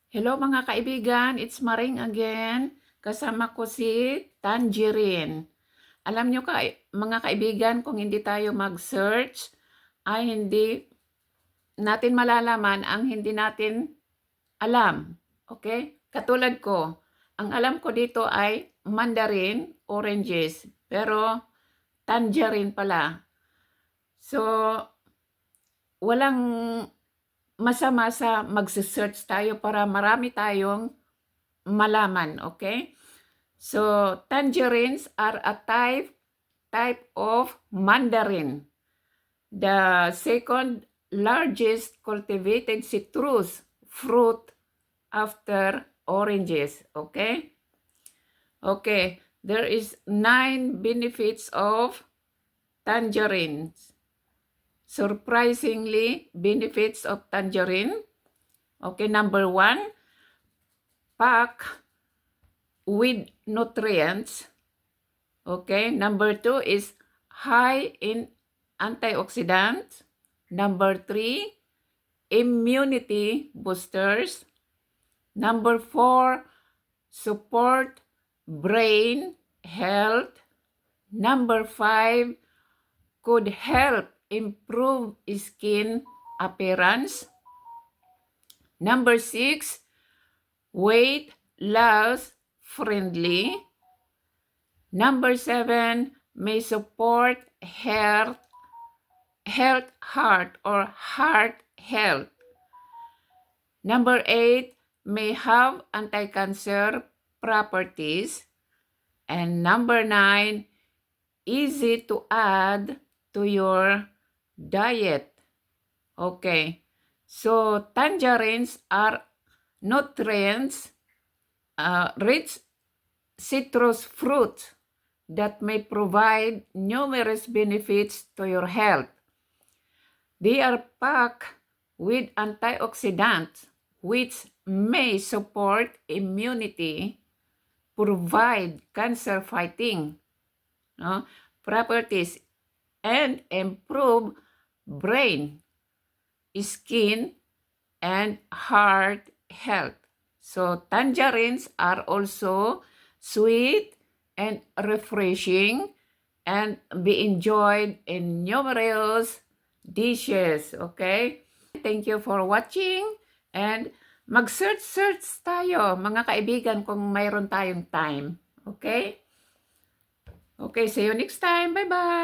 Hello mga kaibigan, it's Maring again. Kasama ko si Tangerine. Alam nyo mga kaibigan, kung hindi tayo mag-search, ay hindi natin malalaman ang hindi natin alam. Okay? Katulad ko, ang alam ko dito ay mandarin, oranges, pero tangerine pala. So, walang masama sa mag-search tayo para marami tayong malaman, okay? So, tangerines are a type of mandarin, the second largest cultivated citrus fruit after oranges, okay? Okay, there is 9 benefits of tangerines. Surprisingly, benefits of tangerine. Okay, number 1, packed with nutrients. Okay, number 2 is high in antioxidants. Number 3, immunity boosters. Number 4, support brain health. Number 5, could help improve skin appearance. Number 6, weight loss friendly. Number 7, may support heart health. Number 8, may have anti-cancer properties. And number 9, easy to add to your diet. Okay, so tangerines are nutrients rich citrus fruits that may provide numerous benefits to your health. They are packed with antioxidants which may support immunity, provide cancer-fighting properties, and improve brain, skin, and heart health. So tangerines are also sweet and refreshing and be enjoyed in numerous dishes. Okay? Thank you for watching and mag-search tayo mga kaibigan kung mayroon tayong time. Okay? Okay, see you next time. Bye-bye!